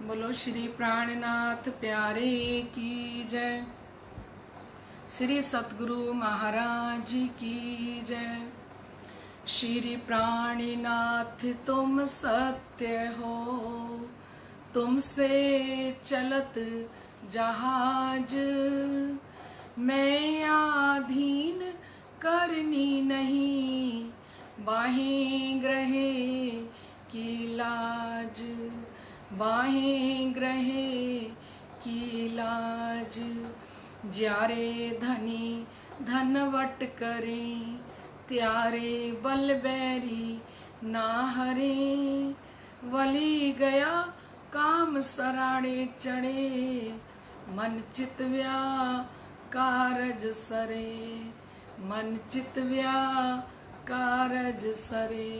बोलो श्री प्राणनाथ प्यारे की जय। श्री सतगुरु महाराज की जय। श्री प्राणनाथ तुम सत्य हो, तुमसे चलत जहाज, मैं आधीन करनी नहीं, बाहें ग्रहे की लाज, बाहें ग्रहे की लाज। ज्यारे धनी धनवट करें, त्यारे बल बैरी ना हरे, वली गया काम सराणे चढ़े, मन चित व्या कारज सरे, मन चित व्या कारज सरे।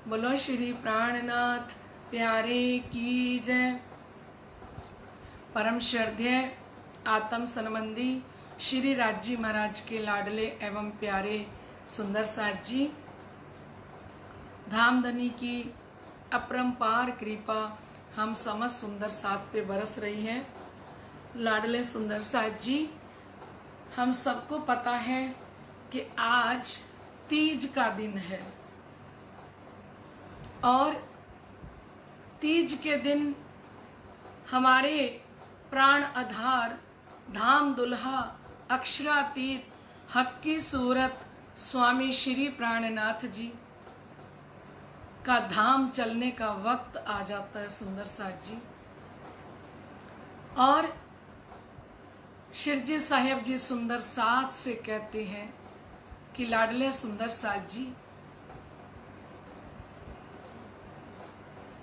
बोलो श्री प्राणनाथ प्यारे की जय। परम श्रद्धेय आत्म संबंधी श्री राजी महाराज के लाडले एवं प्यारे सुंदर साथ जी, धामधनी की अपरंपार कृपा हम समस्त सुंदर साथ पे बरस रही है। लाडले सुंदर साथ जी, हम सबको पता है कि आज तीज का दिन है और तीज के दिन हमारे प्राण आधार धाम दुल्हा अक्षरातीत हक की सूरत स्वामी श्री प्राणनाथ जी का धाम चलने का वक्त आ जाता है सुंदर साथ जी। और शिरजी साहेब जी सुंदर साथ से कहते हैं कि लाडले सुंदर साथ जी,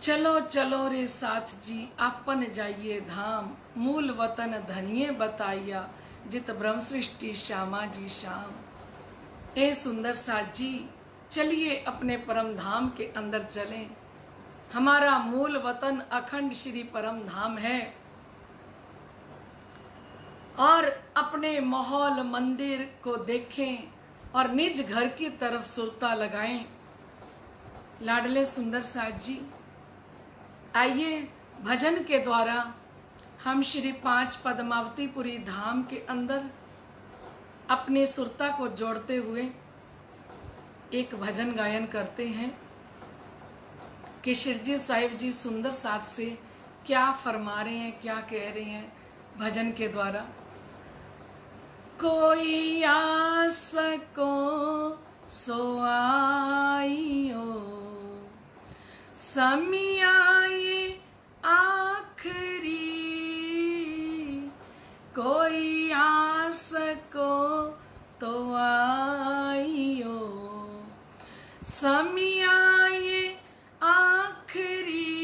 चलो चलो रे साथ जी अपन जाइए धाम, मूल वतन धनिये बताइया, जित ब्रह्म सृष्टि श्यामा जी श्याम। ए सुंदर साथ जी, चलिए अपने परम धाम के अंदर चलें। हमारा मूल वतन अखंड श्री परम धाम है और अपने माहौल मंदिर को देखें और निज घर की तरफ सुरता लगाएं। लाडले सुंदर साथ जी, आइए भजन के द्वारा हम श्री 5 पद्मावतीपुरी धाम के अंदर अपनी सुरता को जोड़ते हुए एक भजन गायन करते हैं कि शिरजी साहिब जी सुंदर साथ से क्या फरमा रहे हैं, क्या कह रहे हैं भजन के द्वारा। कोई आस को सो आइयो, समियाए आखरी, कोई आस को तो आइयो, समियाए आखरी,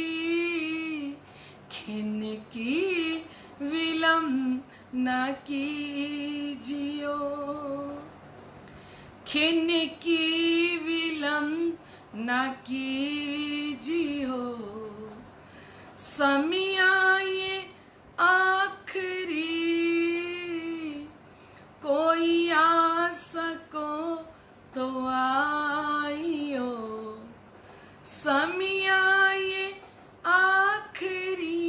खिन की विलम्ब न कीजियो, खिन की विलम्ब न कीजियो, समियाए आखरी, कोई आस को तो आइयो, समियाए आखरी,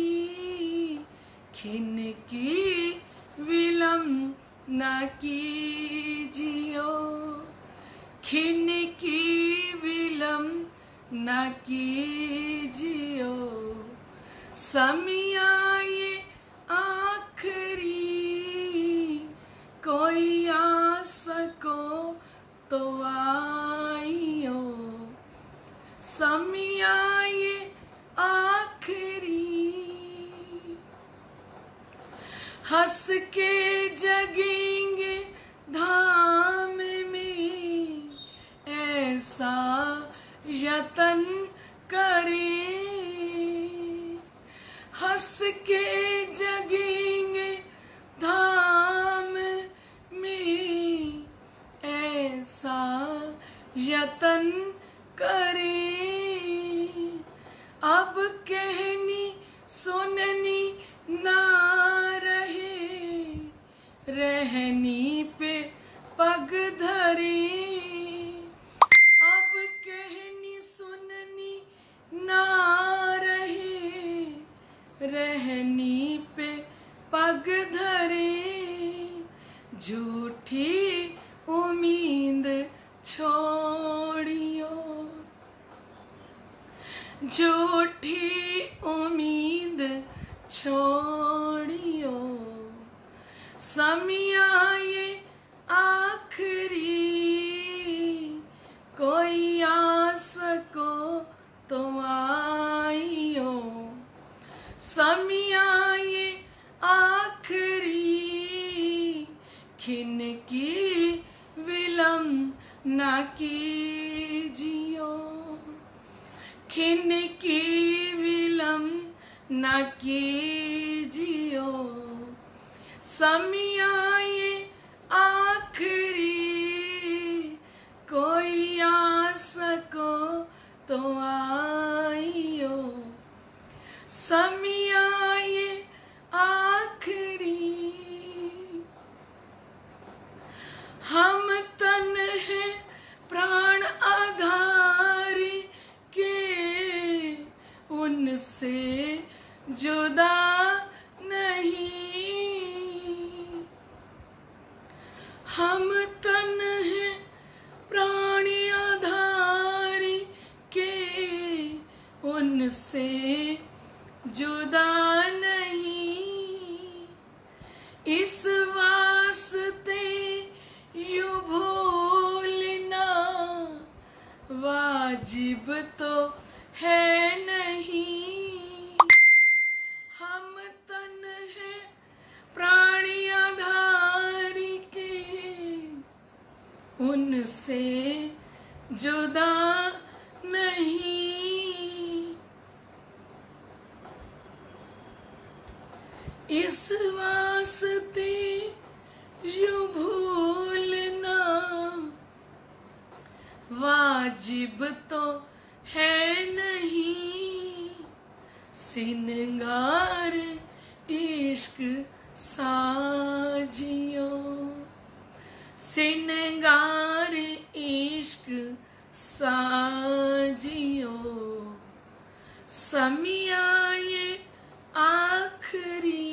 खिन की विलम्ब न कीजियो, खिन की विलम्ब न कीजियो, समियाए आखरी, कोई आस को तो आइयो, समियाए आखरी। हंस के जगेंगे धाम में, ऐसा यतन करें, हंस के जगेंगे धाम में, ऐसा यतन करें, अब कहनी सुननी ना रहे, रहनी पे रहनी पे पग धरे, झूठी उम्मीद छोड़ियो, झूठी उम्मीद छोड़ियो, समिया ये आखिरी, कोई आस को तो आइयो, समिया ये आखिरी, खिन की विलम्ब न कीजियो, खिन की विलम्ब न कीजियो, समिया ये आखिरी, कोई आस को तो आइयो, समिया ये आखिरी। हम तन है प्राण आधार के, उनसे जुदा नहीं, हम तन है प्राण आधार के, उनसे जुदा नहीं, इस वास्ते यू भूलना वाजिब तो है नहीं, हम तन है प्राणी आधार के, उनसे जुदा नहीं, इस वास्ते यूं भूलना वाजिब तो है नहीं, सिनगार इश्क साजियो, सिनगार इश्क साजियो, समिया ये आखिरी,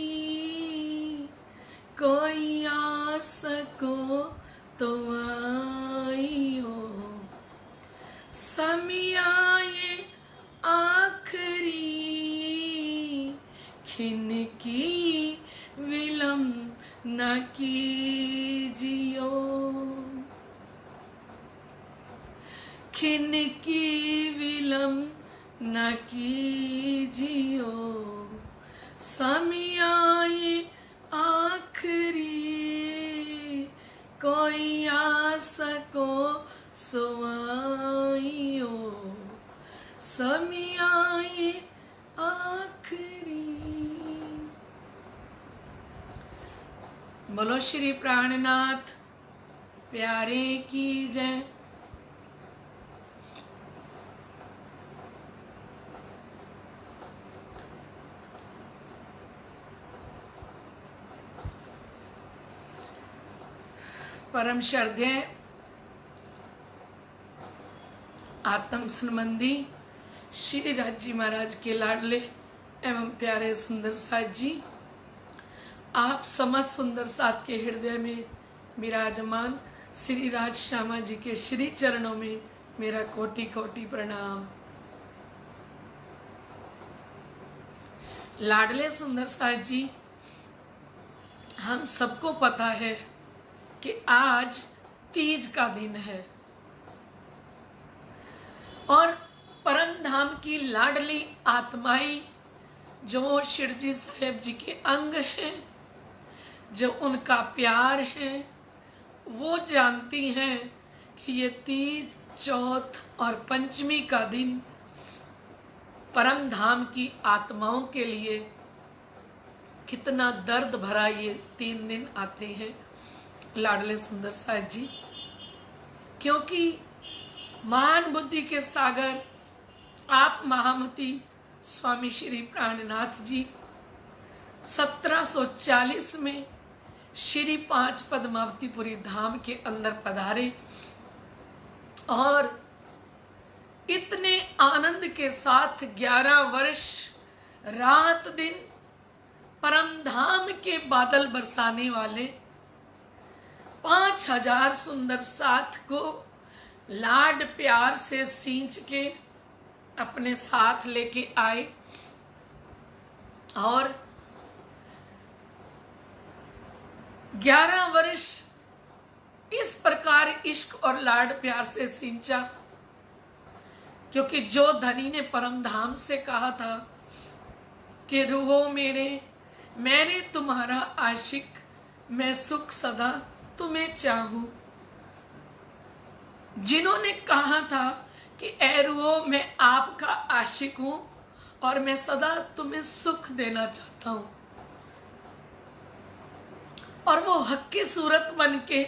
कोई आस को तो आइयो, समिया ये आखिरी, खिन की विलम्ब न कीजियो, खिन की विलम्ब न कीजियो, समिया ये आखिरी, कोई आस को सो आइयो, समिया ये आखिरी। बोलो श्री प्राणनाथ प्यारे की जय। परम श्रद्धेय आत्म संबंधी श्री राज जी महाराज के लाडले एवं प्यारे सुंदर साथ जी, आप समस्त सुंदर साथ के हृदय में विराजमान श्री राज श्यामा जी के श्री चरणों में मेरा कोटि कोटि प्रणाम। लाडले सुंदर साथ जी, हम सबको पता है कि आज तीज का दिन है और परम धाम की लाडली आत्माएं जो शिरजी साहेब जी के अंग हैं, जो उनका प्यार है, वो जानती हैं कि ये तीज, चौथ और पंचमी का दिन परम धाम की आत्माओं के लिए कितना दर्द भरा ये 3 दिन आते हैं लाडले सुंदर साथ जी, क्योंकि महान बुद्धि के सागर आप महामती स्वामी श्री प्राणनाथ जी 1740 में श्री 5 पद्मावतीपुरी धाम के अंदर पधारे और इतने आनंद के साथ 11 वर्ष रात दिन परम धाम के बादल बरसाने वाले 5000 सुंदर साथ को लाड प्यार से सींच के अपने साथ लेके आए और 11 वर्ष इस प्रकार इश्क और लाड प्यार से सींचा, क्योंकि जो धनी ने परम धाम से कहा था कि रूहो मेरे, मैंने तुम्हारा आशिक, मैं सुख सदा तुम्हें चाहूं। जिन्होंने कहा था कि ऐ रूहो मैं आपका आशिक हूं और मैं सदा तुम्हें सुख देना चाहता हूं, और वो हक की सूरत बन के,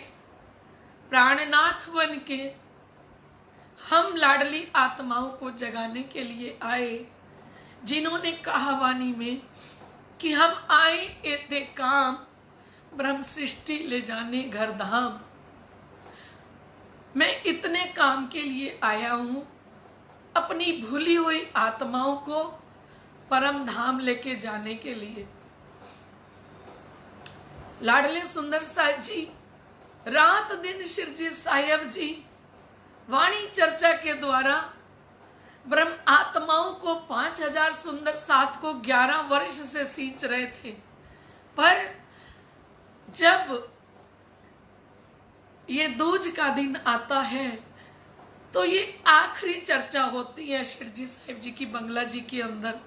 प्राणनाथ बन के हम लाडली आत्माओं को जगाने के लिए आए। जिन्होंने कहा वाणी में कि हम आए एते काम, ब्रह्म सृष्टि ले जाने घर धाम। मैं इतने काम के लिए आया हूं, अपनी भूली हुई आत्माओं को परम धाम लेके जाने के लिए। लाडले सुंदर साहिब जी रात दिन शिरजी साहिब जी वाणी चर्चा के द्वारा ब्रह्म आत्माओं को 5000 सुंदर साथ को 11 वर्ष से सींच रहे थे। पर जब ये दूज का दिन आता है तो ये आखिरी चर्चा होती है शिरजी साहिब जी की बंगला जी के अंदर।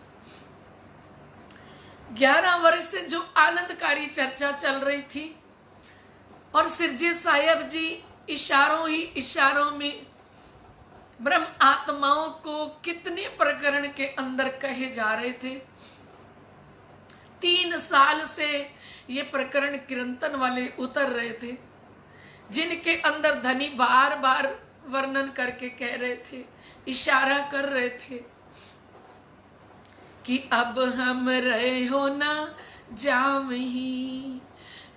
11 वर्ष से जो आनंदकारी चर्चा चल रही थी और शिरजी साहिब जी इशारों ही इशारों में ब्रह्म आत्माओं को कितने प्रकरण के अंदर कहे जा रहे थे। 3 साल से ये प्रकरण कीर्तन वाले उतर रहे थे, जिनके अंदर धनी बार बार वर्णन करके कह रहे थे, इशारा कर रहे थे कि अब हम रहे हो ना जामही,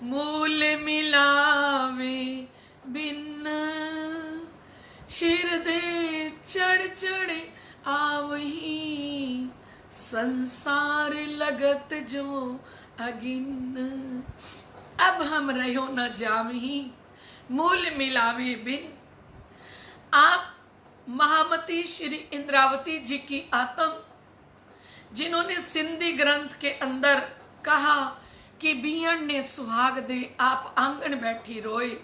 मूल मिलावे बिन, हृदय चढ़ चढ़ आवही, संसार लगत जो अगिन। अब हम रहो न जामही, मूल मिलावे बिन। आप महामती श्री इंद्रावती जी की आत्म, जिन्होंने सिंधी ग्रंथ के अंदर कहा कि बियन ने सुहाग दे आप आंगन बैठी रोए।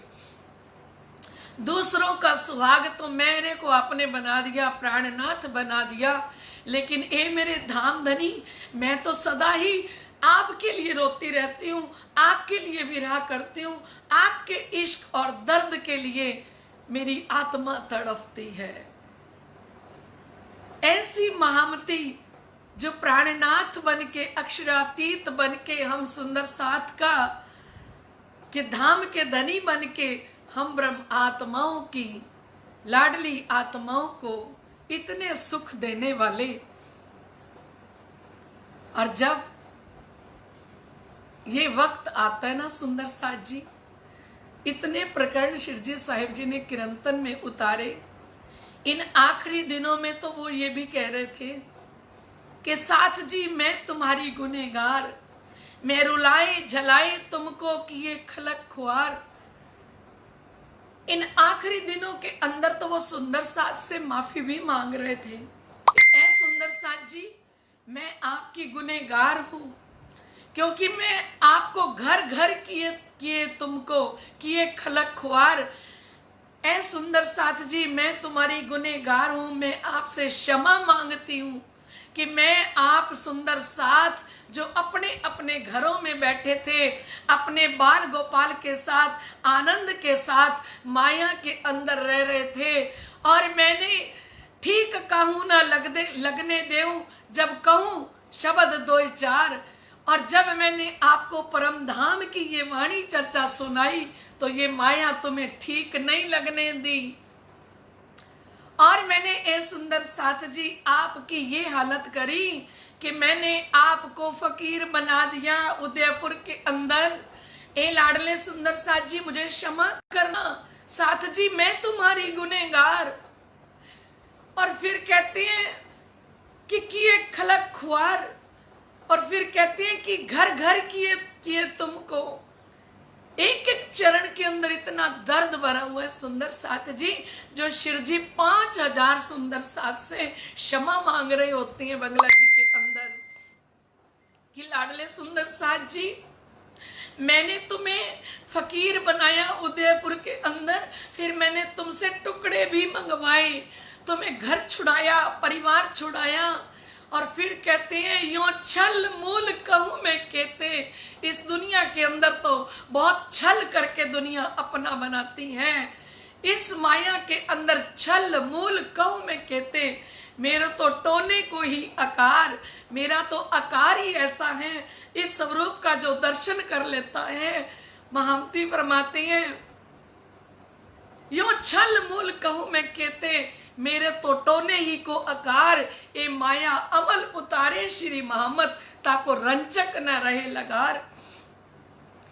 दूसरों का सुहाग तो मेरे को आपने बना दिया, प्राणनाथ बना दिया, लेकिन ए मेरे धाम धनी, मैं तो सदा ही आपके लिए रोती रहती हूँ, आपके लिए विरह करती हूँ, आपके इश्क और दर्द के लिए मेरी आत्मा तड़पती है। ऐसी महामती जो प्राणनाथ बन के, अक्षरातीत बन के, हम सुंदर साथ का के धाम के धनी बन के, हम ब्रह्म आत्माओं की, लाडली आत्माओं को इतने सुख देने वाले। और जब ये वक्त आता है ना सुंदर साथ जी, इतने प्रकरण शिरजी साहिब जी ने कीर्तन में उतारे। इन आखिरी दिनों में तो वो ये भी कह रहे थे कि साथ जी मैं तुम्हारी गुनहगार, मैं रुलाए जलाए तुमको किए खलक खुआर। इन आखिरी दिनों के अंदर तो वो सुंदर साथ से माफी भी मांग रहे थे कि ऐ सुंदर साथ जी, मैं आपकी गुनहगार हूं, क्योंकि मैं आपको घर घर किए तुमको किए खलक खुआर। ऐ सुंदर साथ जी, मैं तुम्हारी गुनहगार हूं, मैं आपसे क्षमा मांगती हूं कि मैं आप सुंदर साथ जो अपने अपने घरों में बैठे थे, अपने बाल गोपाल के साथ, आनंद के साथ, माया के अंदर रह रहे थे, और मैंने ठीक कहूं ना लगने देऊं, जब कहूं शब्द 2-4, और जब मैंने आपको परम धाम की ये वाणी चर्चा सुनाई तो ये माया तुम्हें ठीक नहीं लगने दी, और मैंने ए सुंदर साथ जी आपकी ये हालत करी कि मैंने आपको फकीर बना दिया उदयपुर के अंदर। ए लाडले सुंदर साथ जी, मुझे क्षमा करना, साथ जी मैं तुम्हारी गुनहगार। और फिर कहते हैं कि किए खलक खुआर, और फिर कहते हैं कि घर घर किए किए तुमको। एक एक चरण के अंदर इतना दर्द भरा हुआ है सुंदर साथ जी, जो शिव जी 5000 सुंदर साथ से क्षमा मांग रहे होते हैं बंगला जी के अंदर कि लाडले सुंदर साथ जी, मैंने तुम्हें फकीर बनाया उदयपुर के अंदर, फिर मैंने तुमसे टुकड़े भी मंगवाए, तुम्हें घर छुड़ाया, परिवार छुड़ाया, और फिर कहते हैं यो छल मूल कहूं मैं कहते। इस दुनिया के अंदर तो बहुत छल करके दुनिया अपना बनाती है, इस माया के अंदर छल मूल कहूं मैं कहते। मेरा तो टोने को ही आकार, मेरा तो आकार ही ऐसा है, इस स्वरूप का जो दर्शन कर लेता है, महामती फरमाते हैं यो छल मूल कहूं मैं कहते, मेरे तो टोने ही को आकार, ए माया अमल उतारे श्री मोहम्मद, ताको रंचक न रहे लगार।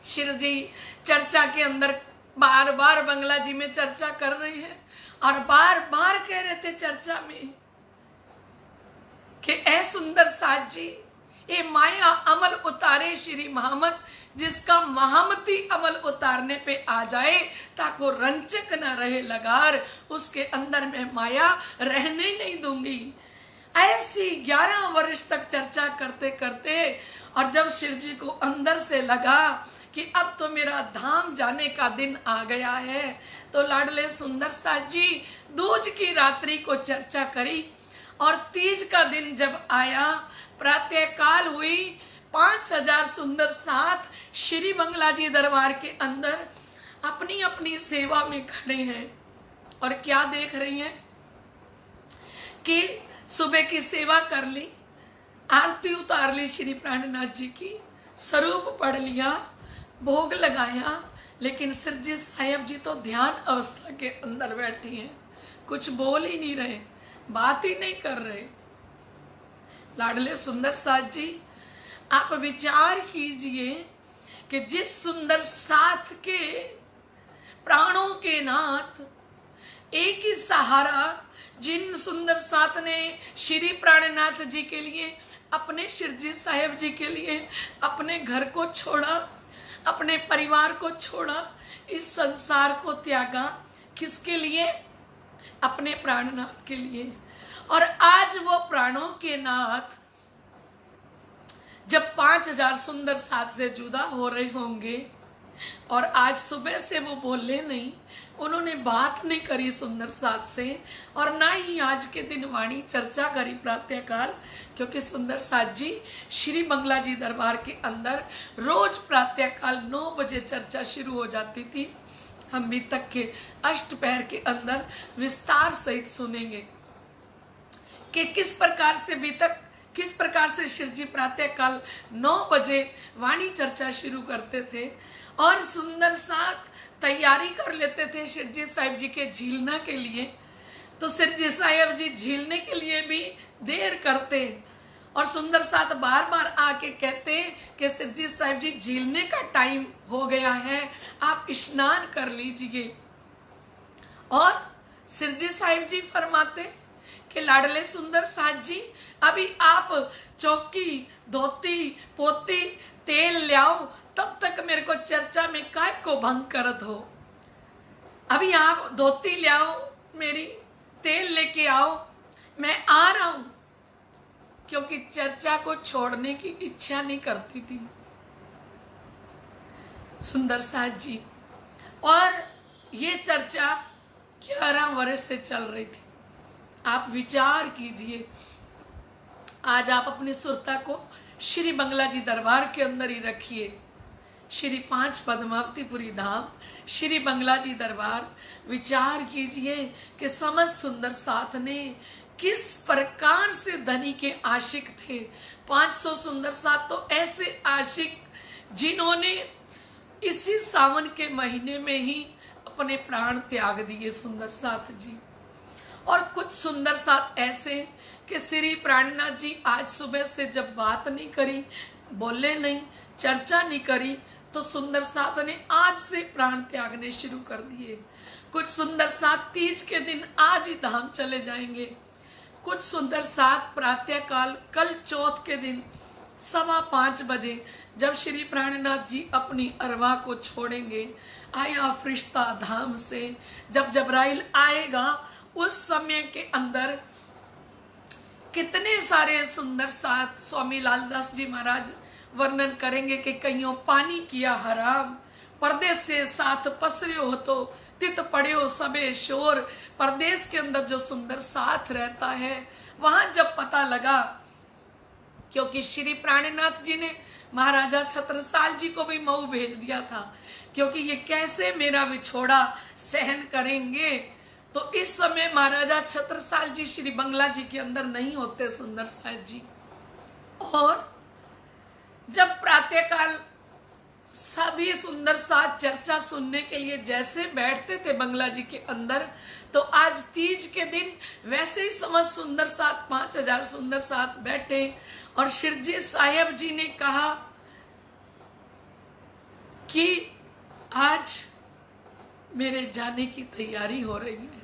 शिव जी चर्चा के अंदर बार बार बंगला जी में चर्चा कर रहे हैं और बार बार कह रहे थे चर्चा में कि ऐ सुंदर साथ जी, ए माया अमल उतारे श्री मोहम्मद, जिसका महामती अमल उतारने पे आ जाए ताको रंचक न रहे लगार, उसके अंदर मैं माया रहने नहीं दूंगी। ऐसी 11 वर्ष तक चर्चा करते करते, और जब शिव जी को अंदर से लगा कि अब तो मेरा धाम जाने का दिन आ गया है, तो लाडले सुंदर साथ जी दूज की रात्रि को चर्चा करी, और तीज का दिन जब आया, प्रातः काल हुई, 5000 सुंदर साथ श्री बंगला जी दरबार के अंदर अपनी अपनी सेवा में खड़े हैं और क्या देख रही हैं कि सुबह की सेवा कर ली, आरती उतार ली श्री प्राणनाथ जी की, स्वरूप पढ़ लिया, भोग लगाया, लेकिन सिरजी साहिब जी तो ध्यान अवस्था के अंदर बैठे हैं, कुछ बोल ही नहीं रहे, बात ही नहीं कर रहे। लाडले सुंदर साथ जी, आप विचार कीजिए कि जिस सुंदर साथ के प्राणों के नाथ, एक ही सहारा, जिन सुंदर साथ ने श्री प्राणनाथ जी के लिए, अपने शिरजी साहिब जी के लिए अपने घर को छोड़ा, अपने परिवार को छोड़ा, इस संसार को त्यागा, किसके लिए? अपने प्राणनाथ के लिए। और आज वो प्राणों के नाथ जब 5000 सुंदर साथ से जुदा हो रहे होंगे, और आज सुबह से वो बोले नहीं, उन्होंने बात नहीं करी सुंदर साथ से, और ना ही आज के दिन वाणी चर्चा करी प्रातःकाल, क्योंकि सुंदर साथ जी श्री बंगला जी दरबार के अंदर रोज प्रातःकाल 9 बजे चर्चा शुरू हो जाती थी। हम भी तक के अष्टपहर के अंदर विस्तार सहित सुनेंगे कि किस प्रकार से शिव जी प्रातःकाल 9 बजे वाणी चर्चा शुरू करते थे, और सुंदर साथ तैयारी कर लेते थे शिरजी साहिब जी के झीलना के लिए। तो शिरजी साहिब जी झीलने के लिए भी देर करते, और सुंदर साथ बार बार आके कहते कि शिरजी साहिब जी झीलने का टाइम हो गया है, आप स्नान कर लीजिए। और शिरजी साहिब जी फरमाते कि लाडले सुंदर साथ जी, अभी आप चौकी, धोती, पोती, तेल लाओ, तब तक मेरे को चर्चा में काय को भंग करत हो। अभी आप धोती लाओ, मेरी तेल लेके आओ, मैं आ रहा हूं, क्योंकि चर्चा को छोड़ने की इच्छा नहीं करती थी सुंदर साथ जी। और ये चर्चा 11 वर्ष से चल रही थी। आप विचार कीजिए, आज आप अपनी सुरता को श्री बंगला जी दरबार के अंदर ही रखिए। श्री 5 पद्मावतीपुरी धाम, श्री बंगला जी दरबार, विचार कीजिए कि समस्त सुंदर साथ ने किस प्रकार से धनी के आशिक थे। 500 सुंदर साथ तो ऐसे आशिक जिन्होंने इसी सावन के महीने में ही अपने प्राण त्याग दिए सुंदर साथ जी। और कुछ सुंदर साथ ऐसे कि श्री प्राणनाथ जी आज सुबह से जब बात नहीं करी, बोले नहीं, चर्चा नहीं करी, तो सुंदर साथ ने आज से प्राण त्यागने शुरू कर दिए। कुछ सुंदर साथ तीज के दिन आज ही धाम चले जाएंगे। कुछ सुंदर साथ प्रातःकाल कल चौथ के दिन 5:15 बजे जब श्री प्राणनाथ जी अपनी अरवा को छोड़ेंगे, आया फरिश्ता धाम से, जब जबराइल आएगा, उस समय के अंदर कितने सारे सुंदर साथ स्वामी लालदास जी महाराज वर्णन करेंगे कि कईयों पानी किया हराम, परदेश से साथ पसरियो हो तो तित पड़ियो सबे शोर। परदेश के अंदर जो सुंदर साथ रहता है, वहां जब पता लगा, क्योंकि श्री प्राणनाथ जी ने महाराजा छत्रसाल जी को भी मऊ भेज दिया था, क्योंकि ये कैसे मेरा विछोड़ा सहन करेंगे। तो इस समय महाराजा छत्रसाल जी श्री बंगला जी के अंदर नहीं होते सुंदर साथ जी। और जब प्रातःकाल सभी सुंदर साथ चर्चा सुनने के लिए जैसे बैठते थे बंगला जी के अंदर, तो आज तीज के दिन वैसे ही समझ सुंदर साथ 5000 सुंदर साथ बैठे और शिरजी साहिब जी ने कहा कि आज मेरे जाने की तैयारी हो रही है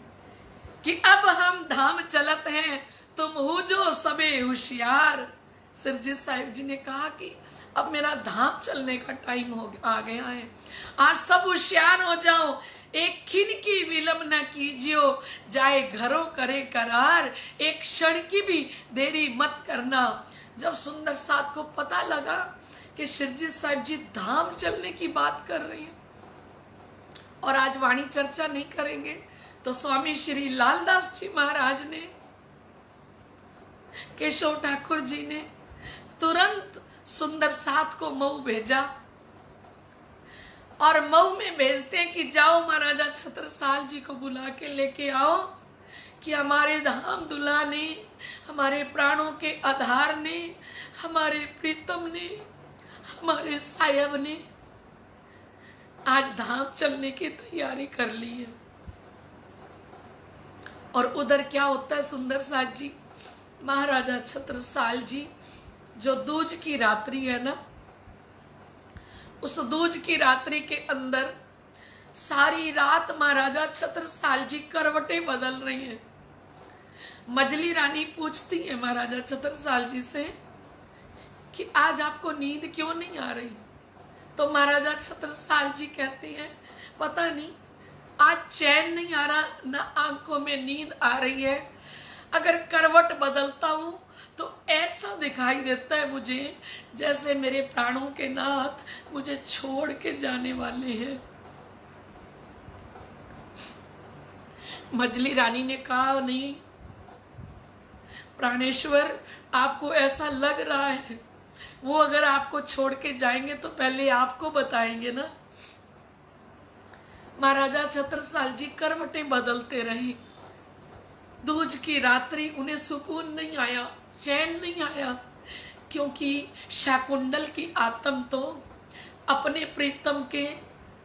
कि अब हम धाम चलत हैं, तुम हो जो सबे होशियार। शिरजी साहिब जी ने कहा कि अब मेरा धाम चलने का टाइम आ गया है, आज सब होशियार हो जाओ, एक खिन की विलंब न कीजियो, जाए घरों करे करार, एक क्षण की भी देरी मत करना। जब सुंदर साथ को पता लगा कि शिरजी साहिब जी धाम चलने की बात कर रही हैं और आज वाणी चर्चा नहीं करेंगे, तो स्वामी श्री लालदास जी महाराज ने, केशव ठाकुर जी ने तुरंत सुंदर साथ को मऊ भेजा और मऊ में भेजते हैं कि जाओ महाराजा छत्रसाल जी को बुला के लेके आओ कि हमारे धाम दुल्हा ने, हमारे प्राणों के आधार ने, हमारे प्रीतम ने, हमारे साहब ने आज धाम चलने की तैयारी कर ली है। और उधर क्या होता है सुंदर साथ जी, महाराजा छत्रसाल जी जो दूज की रात्रि है ना, उस दूज की रात्रि के अंदर सारी रात महाराजा छत्रसाल जी करवटें बदल रही हैं। मजली रानी पूछती है महाराजा छत्रसाल जी से कि आज आपको नींद क्यों नहीं आ रही, तो महाराजा छत्रसाल जी कहते हैं पता नहीं, आज चैन नहीं आ रहा, ना आंखों में नींद आ रही है, अगर करवट बदलता हूं तो ऐसा दिखाई देता है मुझे जैसे मेरे प्राणों के नाथ मुझे छोड़ के जाने वाले हैं। मजली रानी ने कहा नहीं प्राणेश्वर, आपको ऐसा लग रहा है, वो अगर आपको छोड़ के जाएंगे तो पहले आपको बताएंगे ना। महाराजा छत्रसाल जी करवटें बदलते रहे। दूज की रात्रि उन्हें सुकून नहीं आया, चैन नहीं आया, क्योंकि शाकुंडल की आत्म तो अपने प्रीतम के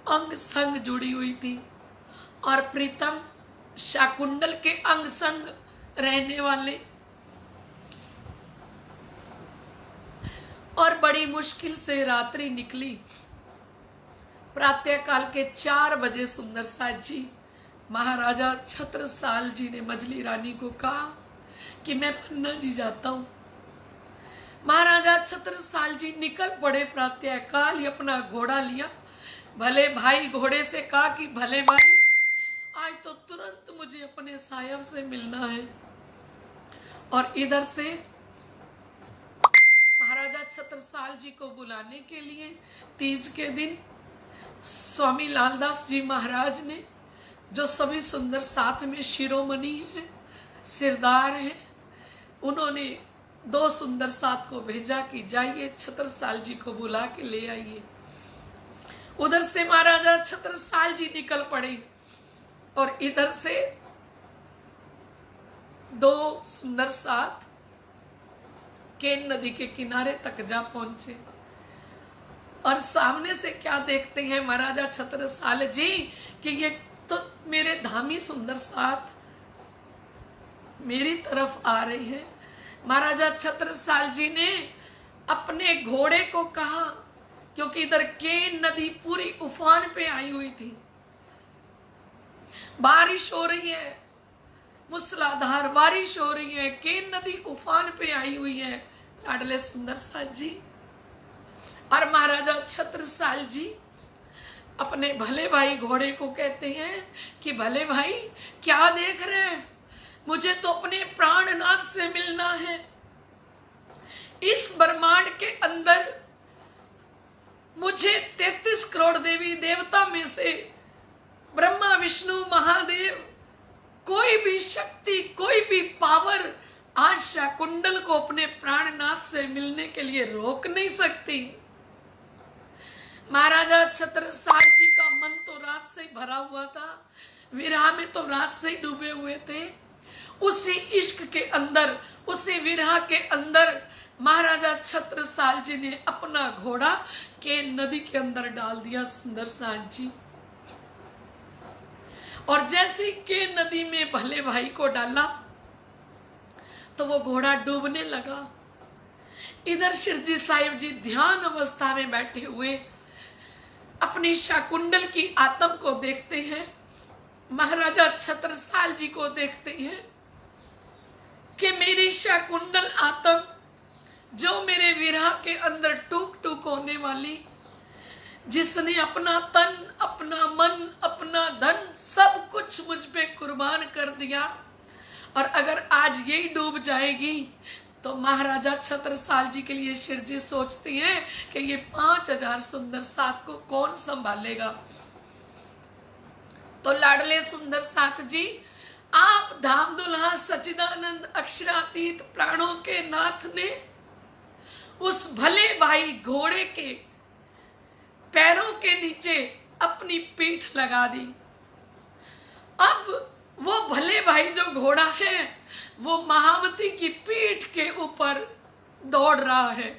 अंग संग जुड़ी हुई थी और प्रीतम शाकुंडल के अंग संग रहने वाले। और बड़ी मुश्किल से रात्रि निकली। प्रातःकाल के 4 बजे सुंदर साथ जी महाराजा छत्रसाल जी ने मजली रानी को कहा कि मैं पन्ना जी जाता हूं। महाराजा छत्रसाल जी निकल पड़े। प्रातःकाल ही अपना घोड़ा लिया। भले भाई घोड़े से कहा कि भले भाई आज तो तुरंत मुझे अपने साहब से मिलना है। और इधर से महाराजा छत्रसाल जी को बुलाने के लिए तीज के दिन स्वामी लालदास जी महाराज ने, जो सभी सुंदर साथ में शिरोमणि हैं, सिरदार हैं, उन्होंने 2 सुंदर साथ को भेजा कि जाइए छत्रसाल जी को बुला के ले आइए। उधर से महाराजा छत्रसाल जी निकल पड़े और इधर से 2 सुंदर साथ केन नदी के किनारे तक जा पहुंचे। और सामने से क्या देखते हैं महाराजा छत्रसाल जी कि ये तो मेरे धामी सुंदर साथ मेरी तरफ आ रही है। महाराजा छत्रसाल जी ने अपने घोड़े को कहा, क्योंकि इधर केन नदी पूरी उफान पे आई हुई थी, बारिश हो रही है, मूसलाधार बारिश हो रही है, केन नदी उफान पे आई हुई है, लाडले सुंदर साथ जी और महाराजा छत्रसाल जी अपने भले भाई घोड़े को कहते हैं कि भले भाई क्या देख रहे हैं, मुझे तो अपने प्राणनाथ से मिलना है। इस ब्रह्मांड के अंदर मुझे 33 करोड़ देवी देवता में से ब्रह्मा विष्णु महादेव कोई भी शक्ति कोई भी पावर आज शाकुंडल को अपने प्राणनाथ से मिलने के लिए रोक नहीं सकती। महाराजा छत्रसाल जी का मन तो रात से ही भरा हुआ था, विरह में तो रात से ही डूबे हुए थे। उसी इश्क के अंदर उसी विरह के अंदर महाराजा छत्रसाल जी ने अपना घोड़ा के नदी के अंदर डाल दिया सुंदर साथ जी। और जैसे के नदी में भले भाई को डाला तो वो घोड़ा डूबने लगा। इधर शिरजी साहिब जी ध्यान अवस्था में बैठे हुए अपनी शाकुंडल की आत्म को देखते हैं, महाराजा छत्रसाल जी को देखते हैं कि मेरी शाकुंडल आत्म जो मेरे विरह के अंदर टूक टूक होने वाली, जिसने अपना तन अपना मन अपना धन सब कुछ मुझ पे कुर्बान कर दिया, और अगर आज यही डूब जाएगी तो महाराजा छत्रसाल जी के लिए शिरजी सोचती हैं कि ये 5000 सुंदर साथ को कौन संभालेगा। तो लाडले सुंदर साथ जी, आप धाम दुल्हा सच्चिदानंद अक्षरातीत प्राणों के नाथ ने उस भले भाई घोड़े के पैरों के नीचे अपनी पीठ लगा दी। अब वो भले भाई जो घोड़ा है वो महावती की पीठ के ऊपर दौड़ रहा है।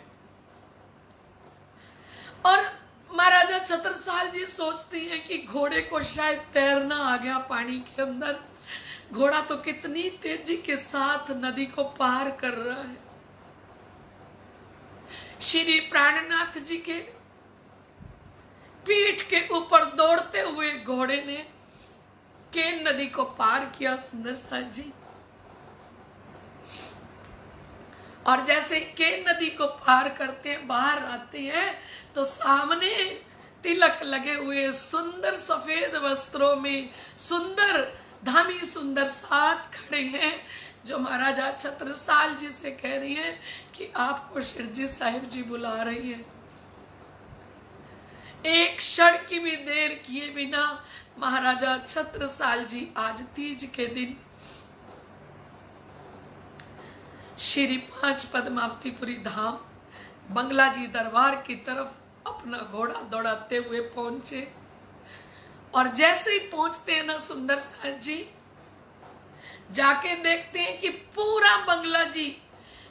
और महाराजा छत्रसाल जी सोचती हैं कि घोड़े को शायद तैरना आ गया पानी के अंदर। घोड़ा तो कितनी तेजी के साथ नदी को पार कर रहा है। श्री प्राणनाथ जी के पीठ के ऊपर दौड़ते हुए घोड़े ने केन नदी को पार किया सुंदर साथ जी। और जैसे केन नदी को पार करते हैं बाहर आते हैं तो सामने तिलक लगे हुए सुंदर सफेद वस्त्रों में सुंदर धामी सुंदर साथ खड़े हैं, जो महाराजा छत्रसाल जी से कह रही हैं कि आपको शिरजी साहिब जी बुला रही है। एक क्षण की भी देर किए बिना महाराजा छत्रसाल जी आज तीज के दिन श्री 5 पद्मावतीपुरी धाम बंगला जी दरबार की तरफ अपना घोड़ा दौड़ाते हुए पहुंचे। और जैसे ही पहुंचते हैं ना सुंदर साथ जी, जाके देखते हैं कि पूरा बंगला जी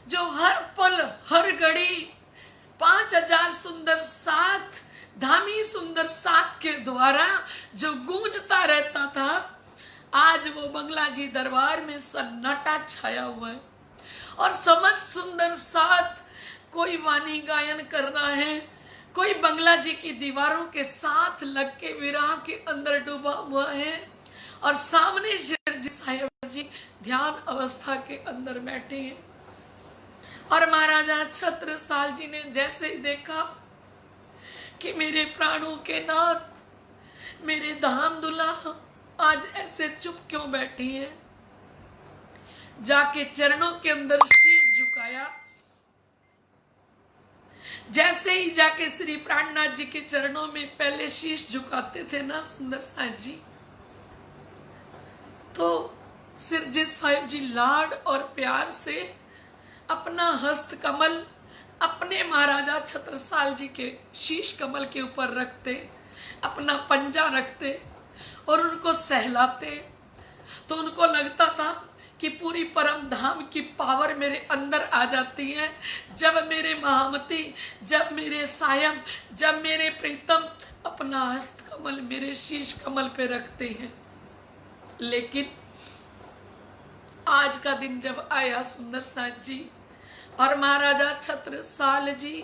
जो हर पल हर घड़ी 5000 सुंदर साथ धामी सुंदर साथ के द्वारा जो गूंजता रहता था, आज वो बंगला जी दरबार में सन्नाटा छाया हुआ है। और समझ सुंदर साथ कोई वाणी गायन कर रहा है, कोई बंगला जी की दीवारों के साथ लग के विरह के अंदर डूबा हुआ है, और सामने शिरजी साहिब जी ध्यान अवस्था के अंदर बैठे हैं। और महाराजा छत्रसाल जी ने जैसे ही देखा कि मेरे प्राणों के नाथ मेरे धाम दुल्हा आज ऐसे चुप क्यों बैठी हैं, जाके चरणों के अंदर शीश झुकाया। जैसे ही जाके श्री प्राणनाथ जी के चरणों में पहले शीश झुकाते थे ना सुंदर साथ जी, तो शिरजी साहिब जी लाड और प्यार से अपना हस्त कमल अपने महाराजा छत्रसाल जी के शीश कमल के ऊपर रखते, अपना पंजा रखते और उनको सहलाते। तो उनको लगता था कि पूरी परम धाम की पावर मेरे अंदर आ जाती है जब मेरे महामती, जब मेरे सायम, जब मेरे प्रीतम अपना हस्त कमल मेरे शीश कमल पे रखते हैं। लेकिन आज का दिन जब आया सुंदर साथ जी और महाराजा छत्रसाल जी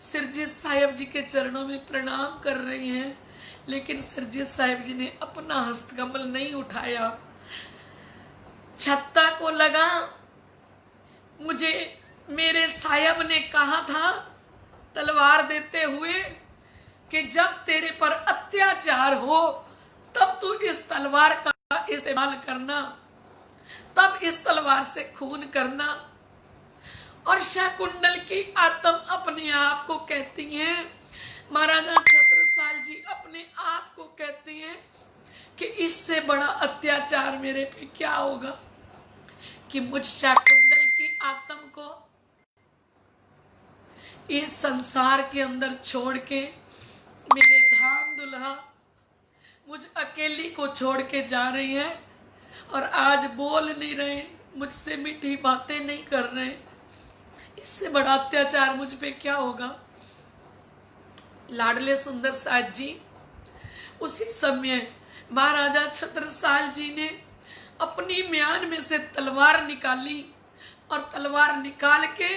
शिरजी साहिब जी के चरणों में प्रणाम कर रहे हैं, लेकिन शिरजी साहिब जी ने अपना हस्तकमल नहीं उठाया। छत्ता को लगा मुझे मेरे साहब ने कहा था तलवार देते हुए कि जब तेरे पर अत्याचार हो तब तू इस तलवार का इस्तेमाल करना, तब इस तलवार से खून करना। और शाकुंतल की आत्म अपने आप को कहती है, महाराजा छत्रसाल जी अपने आप को कहती हैं कि इससे बड़ा अत्याचार मेरे पे क्या होगा कि मुझ शाकुंतल की आत्म को इस संसार के अंदर छोड़ के मेरे धाम दुल्हा मुझ अकेली को छोड़ के जा रही है और आज बोल नहीं रहे, मुझसे मीठी बातें नहीं कर रहे। इससे बड़ा अत्याचार मुझ पे क्या होगा। लाडले सुंदर साज जी उसी समय महाराजा छत्रसाल जी ने अपनी म्यान में से तलवार निकाली और तलवार निकाल के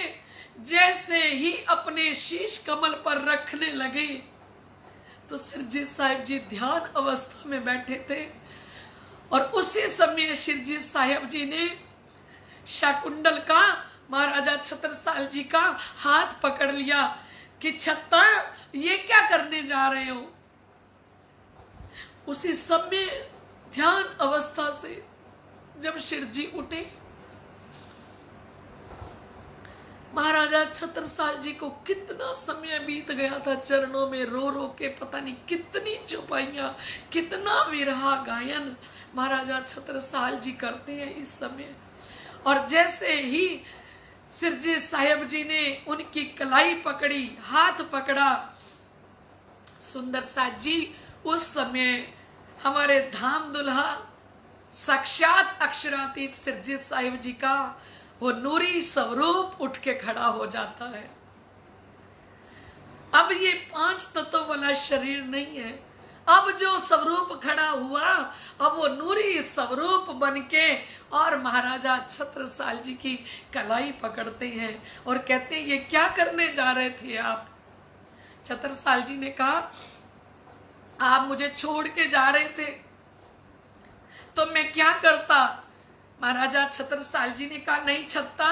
जैसे ही अपने शीश कमल पर रखने लगे तो सिरजीत साहिब जी ध्यान अवस्था में बैठे थे और उसी समय सिरजीत साहिब जी ने शाकुंतल का, महाराजा छत्रसाल जी का हाथ पकड़ लिया कि छत्ता ये क्या करने जा रहे हो। उसी समय ध्यान अवस्था से जब शिरजी उठे, महाराजा छत्रसाल जी को कितना समय बीत गया था चरणों में रो रो के, पता नहीं कितनी चौपाइयां, कितना विरहा गायन महाराजा छत्रसाल जी करते हैं इस समय। और जैसे ही सिरजी साहिब जी ने उनकी कलाई पकड़ी, हाथ पकड़ा, सुंदर साज जी उस समय हमारे धाम दुल्हा साक्षात अक्षरातीत सिरजी साहिब जी का वो नूरी स्वरूप उठ के खड़ा हो जाता है। अब ये 5 तत्वों वाला शरीर नहीं है, अब जो स्वरूप खड़ा हुआ अब वो नूरी स्वरूप बनके और महाराजा छत्रसाल जी की कलाई पकड़ते हैं और कहते हैं ये क्या करने जा रहे थे आप। छत्रसाल जी ने कहा आप मुझे छोड़ के जा रहे थे तो मैं क्या करता। महाराजा छत्रसाल जी ने कहा नहीं छत्ता,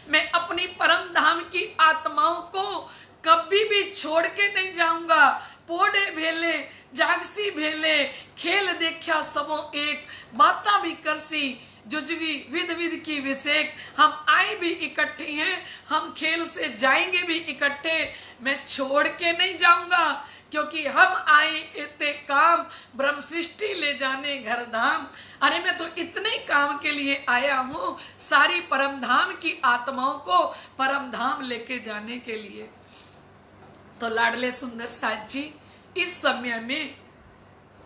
मैं अपनी परम धाम की आत्माओं को कभी भी छोड़ के नहीं जाऊंगा। पोड़े भेले जागसी भेले खेल देखा सबों एक, बाता भी करसी जुजवी विद विद की विषेक। हम आए भी इकट्ठे हैं, हम खेल से जाएंगे भी इकट्ठे, मैं छोड़ के नहीं जाऊंगा क्योंकि हम आए इतने काम ब्रह्म सृष्टि ले जाने घर धाम। अरे मैं तो इतने काम के लिए आया हूं, सारी परम धाम की आत्माओं को परम धाम लेके जाने के लिए। तो लाडले सुंदर साज जी इस समय में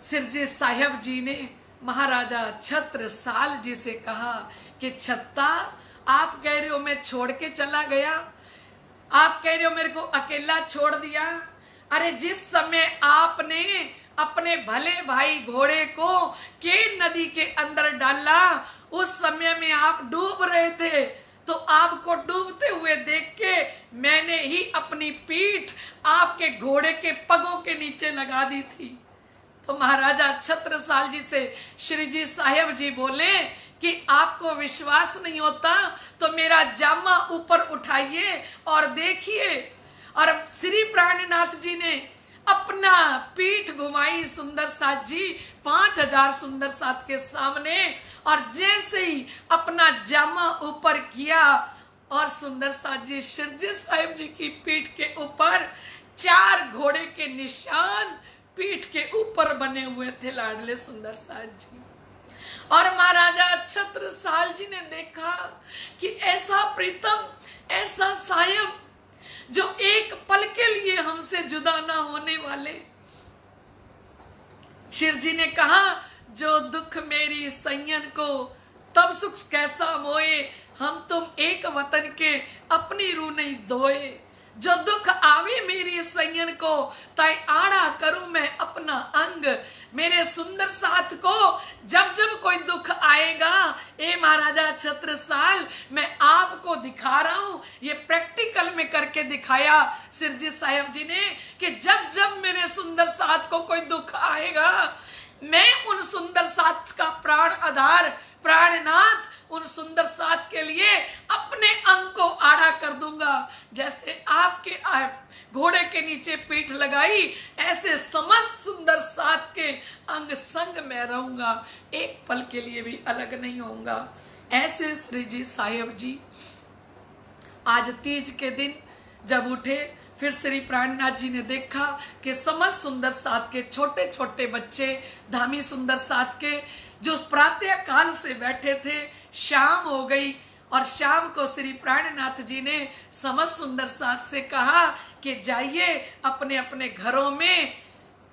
सिरजी साहिब जी ने महाराजा छत्रसाल जी से कहा कि छत्ता आप कह रहे हो मैं छोड़ के चला गया, आप कह रहे हो मेरे को अकेला छोड़ दिया। अरे जिस समय आपने अपने भले भाई घोड़े को केन नदी के अंदर डाला उस समय में आप डूब रहे थे, तो आपको डूबते हुए देख के मैंने ही अपनी पीठ आपके घोड़े के पगों के नीचे लगा दी थी। तो महाराजा छत्रसाल जी से श्रीजी साहिब जी बोले कि आपको विश्वास नहीं होता तो मेरा जामा ऊपर उठाइए और देखिए। और श्री प्राणनाथ जी ने अपना पीठ घुमाई सुंदर साथ जी 5000 सुंदर साथ के सामने, और जैसे ही अपना जामा ऊपर किया और सुंदर साथ जी शिरजी साहिब जी की पीठ के ऊपर 4 घोड़े के निशान पीठ के ऊपर बने हुए थे लाडले सुंदर साथ जी। और महाराजा छत्रसाल जी ने देखा कि ऐसा प्रीतम, ऐसा साहिब जो एक पल के लिए हमसे जुदा ना होने वाले। शिरजी ने कहा जो दुख मेरी सैयन को तब सुख कैसा मोए, हम तुम एक वतन के अपनी रूह नहीं धोए। जो दुख आवे मेरी सैयन को ताई आड़ा करूं मैं अपना अंग। मेरे सुंदर साथ को जब जब कोई दुख आएगा, ए महाराजा छत्रसाल मैं आपको दिखा रहा हूं, ये प्रैक्टिकल में करके दिखाया सिरजी साहिब जी ने कि जब जब मेरे सुंदर साथ को कोई दुख आएगा मैं उन सुंदर साथ का प्राण आधार प्राणनाथ उन सुंदर साथ के लिए अपने अंग को आड़ा कर दूंगा। जैसे आपके घोड़े के नीचे पीठ लगाई, ऐसे समस्त सुंदर साथ के अंग संग में रहूंगा, एक पल के लिए भी अलग नहीं होऊंगा। ऐसे श्री जी साहेब जी आज तीज के दिन जब उठे, फिर श्री प्राणनाथ जी ने देखा कि समस्त सुंदर साथ के छोटे छोटे बच्चे, धामी सुंदर साथ के जो प्रातः काल से बैठे थे, शाम हो गई और शाम को श्री प्राणनाथ जी ने समस्त सुंदर साथ से कहा कि जाइए अपने अपने घरों में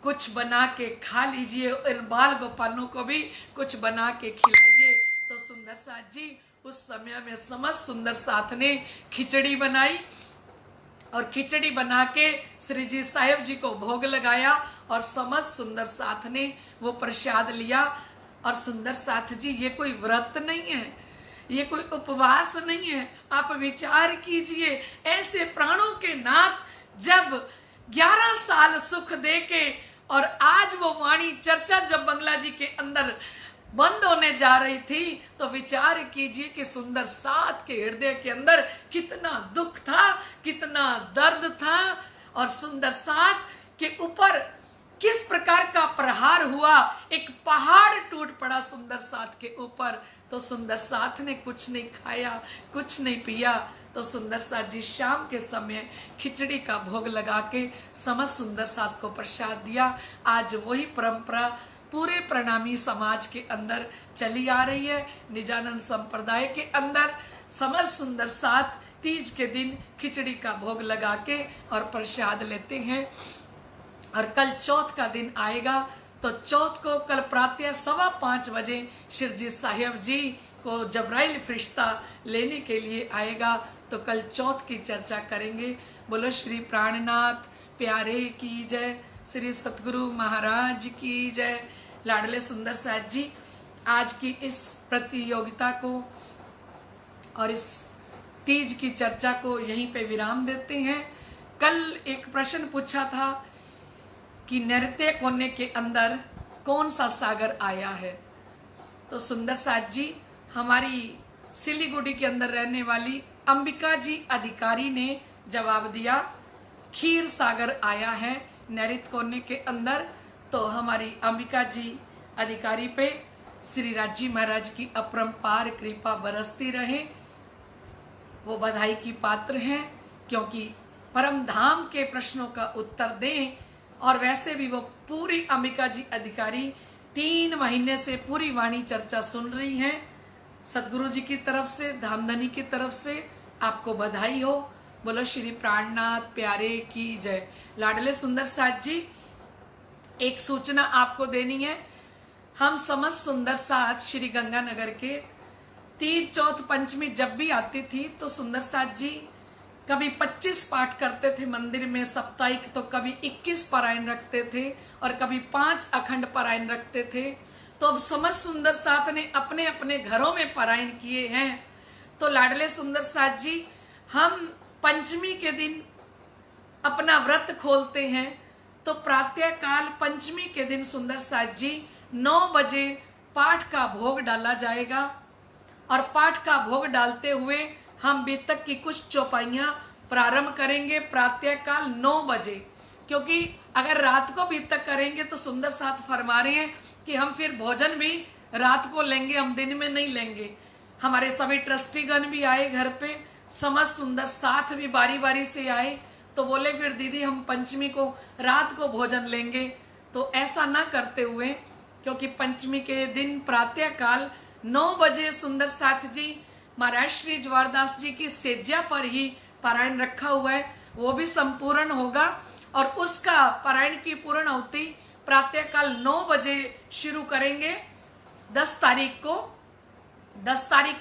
कुछ बना के खा लीजिए, इन बाल गोपालों को भी कुछ बना के खिलाइए। तो सुंदर साथ जी उस समय में समस्त सुंदर साथ ने खिचड़ी बनाई और खिचड़ी बना के श्री जी साहेब जी को भोग लगाया और समस्त सुंदर साथ ने वो प्रसाद लिया। और सुंदर साथ जी ये कोई व्रत नहीं है, ये कोई उपवास नहीं है। आप विचार कीजिए, ऐसे प्राणों के नाथ जब 11 साल सुख देके और आज वो वाणी चर्चा जब बंगला जी के अंदर बंद होने जा रही थी, तो विचार कीजिए कि सुंदर साथ के हृदय के अंदर कितना दुख था, कितना दर्द था और सुंदर साथ के ऊपर किस प्रकार का प्रहार हुआ। एक पहाड़ टूट पड़ा सुंदर साथ के ऊपर। तो सुंदर साथ ने कुछ नहीं खाया, कुछ नहीं पिया। तो सुंदर साथ जी शाम के समय खिचड़ी का भोग लगा के समस्त सुंदर साथ को प्रसाद दिया। आज वही परंपरा पूरे प्रणामी समाज के अंदर चली आ रही है। निजानंद संप्रदाय के अंदर समस्त सुंदर साथ तीज के दिन खिचड़ी का भोग लगा के और प्रसाद लेते हैं। और कल चौथ का दिन आएगा, तो चौथ को कल प्रातः 5:15 बजे शिरजी साहेब जी को जबराइल फरिश्ता लेने के लिए आएगा। तो कल चौथ की चर्चा करेंगे। बोलो श्री प्राणनाथ प्यारे की जय, श्री सतगुरु महाराज की जय। लाडले सुंदर साथ जी आज की इस प्रतियोगिता को और इस तीज की चर्चा को यहीं पे विराम देते हैं। कल एक प्रश्न पूछा था कि नृत्य कोने के अंदर कौन सा सागर आया है। तो सुंदर साथ जी हमारी सिलीगुड़ी के अंदर रहने वाली अंबिका जी अधिकारी ने जवाब दिया, खीर सागर आया है नैऋत्य कोने के अंदर। तो हमारी अंबिका जी अधिकारी पे श्री राजी महाराज की अपरंपार कृपा बरसती रहे। वो बधाई की पात्र हैं, क्योंकि परम धाम के प्रश्नों का उत्तर दें। और वैसे भी वो पूरी अंबिका जी अधिकारी 3 महीने से पूरी वाणी चर्चा सुन रही हैं। सतगुरु जी की तरफ से, धामधनी की तरफ से आपको बधाई हो। बोलो श्री प्राणनाथ प्यारे की जय। लाडले सुंदर साथ जी एक सूचना आपको देनी है। हम समस्त सुंदर साथ श्री गंगानगर के तीज चौथ पंचमी जब भी आती थी, तो सुंदर साथ जी कभी 25 पाठ करते थे मंदिर में साप्ताहिक, तो कभी 21 पारायण रखते थे और कभी 5 अखंड पारायण रखते थे। तो अब समस्त सुंदर साथ ने अपने अपने घरों में पारायण किए हैं। तो लाडले सुंदर साथ जी हम पंचमी के दिन अपना व्रत खोलते हैं। तो प्रातः काल पंचमी के दिन सुंदर साथ जी 9 बजे पाठ का भोग डाला जाएगा और पाठ का भोग डालते हुए हम बीतक की कुछ चौपाइयाँ प्रारंभ करेंगे प्रातः काल 9 बजे। क्योंकि अगर रात को बीतक करेंगे तो सुंदर साथ फरमा रहे हैं कि हम फिर भोजन भी रात को लेंगे, हम दिन में नहीं लेंगे। हमारे सभी ट्रस्टीगण भी आए घर पे, समस्त सुंदर साथ भी बारी बारी से आए। तो बोले फिर दीदी हम पंचमी को रात को भोजन लेंगे। तो ऐसा ना करते हुए, क्योंकि पंचमी के दिन प्रातः काल 9 बजे सुंदर साथ जी महाराज श्री ज्वारदास जी की सेज्या पर ही पारायण रखा हुआ है, वो भी संपूर्ण होगा। और उसका पारायण की पूर्ण आहुति प्रातः काल 9 बजे शुरू करेंगे। 10 तारीख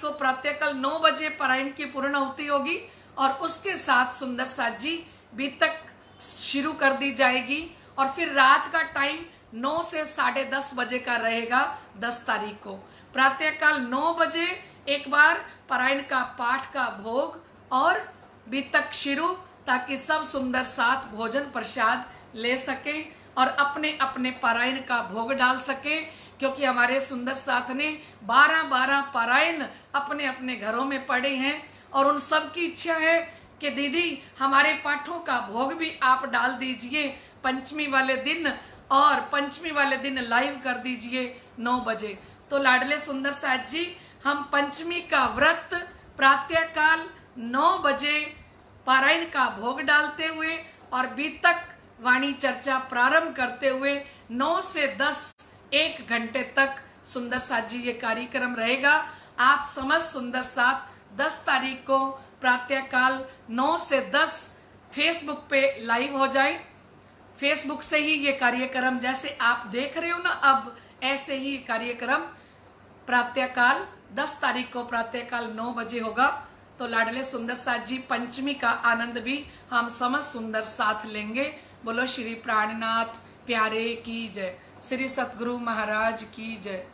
को प्रातः काल 9 बजे पारायण की पूर्ण आहुति होगी और उसके साथ सुंदर साथ जी बीतक शुरू कर दी जाएगी। और फिर रात का टाइम 9 से 10:30 बजे का रहेगा। 10 तारीख को प्रातः काल 9 बजे एक बार पारायण का पाठ का भोग और बीतक शुरू, ताकि सब सुंदर साथ भोजन प्रसाद ले सके और अपने अपने पारायण का भोग डाल सके। क्योंकि हमारे सुंदर साथ ने 12-12 पारायण अपने अपने घरों में पढ़े हैं और उन सब की इच्छा है कि दीदी हमारे पाठों का भोग भी आप डाल दीजिए पंचमी वाले दिन, और पंचमी वाले दिन लाइव कर दीजिए 9 बजे। तो लाडले सुंदर साथ जी, हम पंचमी का व्रत प्रातःकाल 9 बजे पारायण का भोग डालते हुए और बीतक वाणी चर्चा प्रारंभ करते हुए 9 से 10 1 घंटे तक सुंदर साथ जी ये कार्यक्रम रहेगा। आप समस्त सुंदर साथ 10 तारीख को प्रातःकाल 9 से 10 फेसबुक पे लाइव हो जाए। फेसबुक से ही ये कार्यक्रम जैसे आप देख रहे हो ना अब, ऐसे ही कार्यक्रम प्रातःकाल 10 तारीख को प्रातःकाल 9 बजे होगा। तो लाडले सुंदर साथ जी, पंचमी का आनंद भी हम समस्त सुंदर साथ लेंगे। बोलो श्री प्राणनाथ प्यारे की जय, श्री सतगुरु महाराज की जय।